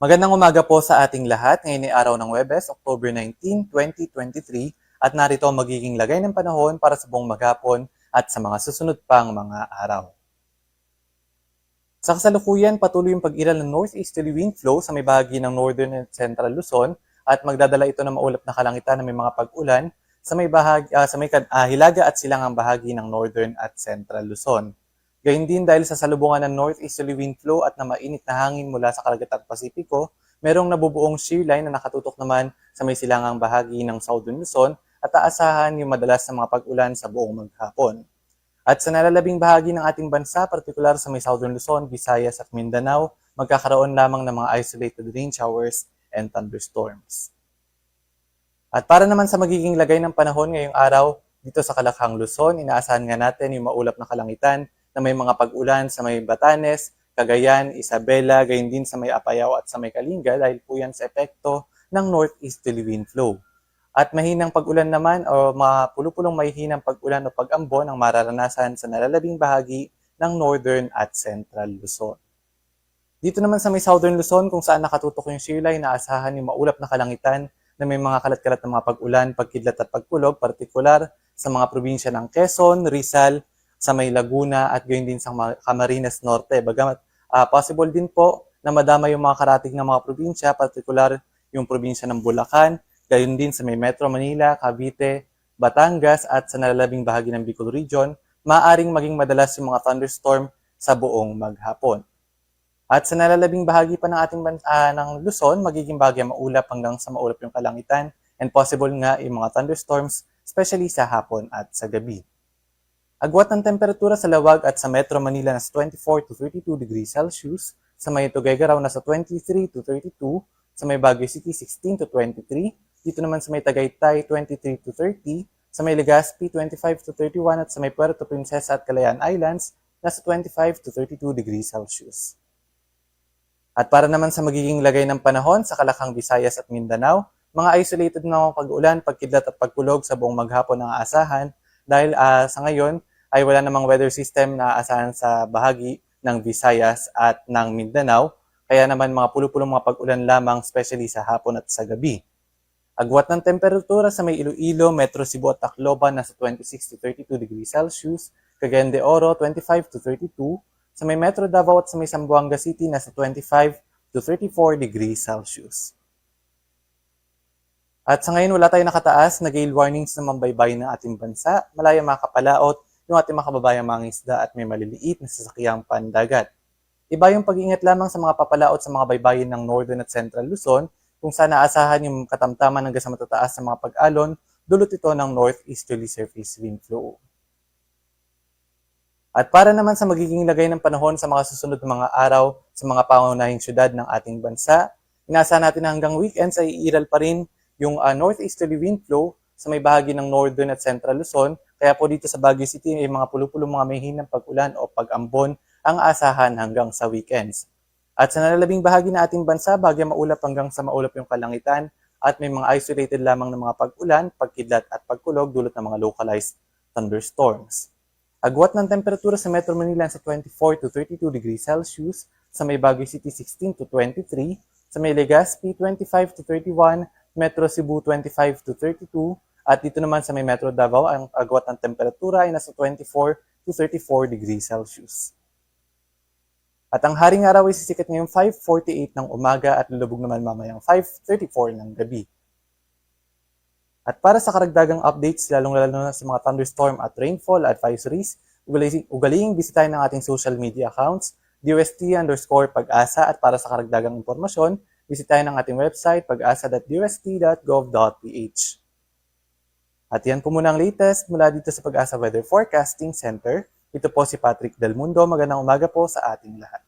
Magandang umaga po sa ating lahat. Ngayon ay araw ng Huwebes, October 19, 2023 at narito ang magiging lagay ng panahon para sa buong maghapon at sa mga susunod pang mga araw. Sa kasalukuyan, patuloy yung pag-iral ng northeasterly wind flow sa may bahagi ng northern and central Luzon at magdadala ito ng maulap na kalangitan na may mga pag-ulan sa may hilaga at silangang bahagi ng northern at central Luzon. Gayun din dahil sa salubungan ng northeasterly wind flow at na mainit na hangin mula sa karagatang Pasipiko, merong nabubuong shear line na nakatutok naman sa may silangang bahagi ng southern Luzon at aasahan yung madalas na mga pag-ulan sa buong maghapon. At sa nalalabing bahagi ng ating bansa, partikular sa may southern Luzon, Visayas at Mindanao, magkakaroon lamang ng mga isolated rain showers and thunderstorms. At para naman sa magiging lagay ng panahon ngayong araw, dito sa Kalakhang Luzon, inaasahan nga natin yung maulap na kalangitan na may mga pag-ulan sa may Batanes, Cagayan, Isabela, gayon din sa may Apayao at sa may Kalinga dahil po yan sa epekto ng northeasterly wind flow. At mahinang pag-ulan naman o mga pulupulong mahihinang pag-ulan o pag-ambon ang mararanasan sa nalalabing bahagi ng northern at central Luzon. Dito naman sa may southern Luzon kung saan nakatutok yung shear line, naasahan yung maulap na kalangitan na may mga kalat-kalat na mga pag-ulan, pagkidlat at pagkulog, partikular sa mga probinsya ng Quezon, Rizal, sa may Laguna at gayon din sa Camarines Norte. Bagamat possible din po na madama yung mga karating ng mga probinsya, partikular yung probinsya ng Bulacan, gayon din sa may Metro Manila, Cavite, Batangas at sa nalalabing bahagi ng Bicol Region, maaaring maging madalas yung mga thunderstorm sa buong maghapon. At sa nalalabing bahagi pa ng ating ng Luzon, magiging bahagi maulap hanggang sa maulap yung kalangitan and possible nga yung mga thunderstorms, especially sa hapon at sa gabi. Agwat ng temperatura sa Lawag at sa Metro Manila nasa 24 to 32 degrees Celsius, sa may Tuguegarao nasa 23 to 32, sa may Baguio City 16 to 23, dito naman sa may Tagaytay 23 to 30, sa may Legazpi 25 to 31 at sa may Puerto Princesa at Calayan Islands nasa 25 to 32 degrees Celsius. At para naman sa magiging lagay ng panahon sa Kalakhang, Visayas at Mindanao, mga isolated na mga pag-ulan, pagkidlat at pagkulog sa buong maghapon ang aasahan dahil sa ngayon ay wala namang weather system na aasahan sa bahagi ng Visayas at ng Mindanao, kaya naman mga pulupulong mga pag-ulan lamang especially sa hapon at sa gabi. Agwat ng temperatura sa may Iloilo, Metro Cebu at Tacloban nasa 26 to 32 degrees Celsius, Cagayan de Oro 25 to 32, sa may Metro Davao at sa may Zamboanga City nasa 25 to 34 degrees Celsius. At sa ngayon wala tayong nakataas na gale warnings na mambaybay ng ating bansa, malaya makapalaot yung ating mga kababayang mga isda at may maliliit na sasakyang pandagat. Iba yung pag-iingat lamang sa mga papalaot sa mga baybayin ng Northern at Central Luzon, kung saan naasahan yung katamtaman hanggang sa matataas na mga pag-alon, dulot ito ng northeasterly surface wind flow. At para naman sa magiging lagay ng panahon sa mga susunod na mga araw sa mga pangunahing syudad ng ating bansa, inaasahan natin na hanggang weekends ay iiral pa rin yung northeasterly wind flow sa may bahagi ng Northern at Central Luzon, kaya po dito sa Baguio City ay mga pulupulong mga mahihinang pag-ulan o pag-ambon ang aasahan hanggang sa weekends. At sa nalalabing bahagi ng ating bansa, bahagi maulap hanggang sa maulap yung kalangitan at may mga isolated lamang ng mga pag-ulan, pagkidlat at pagkulog dulot ng mga localized thunderstorms. Agwat ng temperatura sa Metro Manila sa 24 to 32 degrees Celsius, sa may Baguio City 16 to 23, sa may Legazpi 25 to 31, Metro Cebu 25 to 32, at dito naman sa may Metro Davao, ang agwat ng temperatura ay nasa 24 to 34 degrees Celsius. At ang haring araw ay sisikat ngayong 5:48 ng umaga at lulubog naman mamayang 5:34 ng gabi. At para sa karagdagang updates, lalong-lalo na sa mga thunderstorm at rainfall advisories, ugaling bisitahin ng ating social media accounts, DOST_Pag-asa, at para sa karagdagang impormasyon, bisitahin ang ating website pag-asa.dost.gov.ph. At yan po muna ang latest mula dito sa Pag-asa Weather Forecasting Center. Ito po si Patrick Del Mundo. Magandang umaga po sa ating lahat.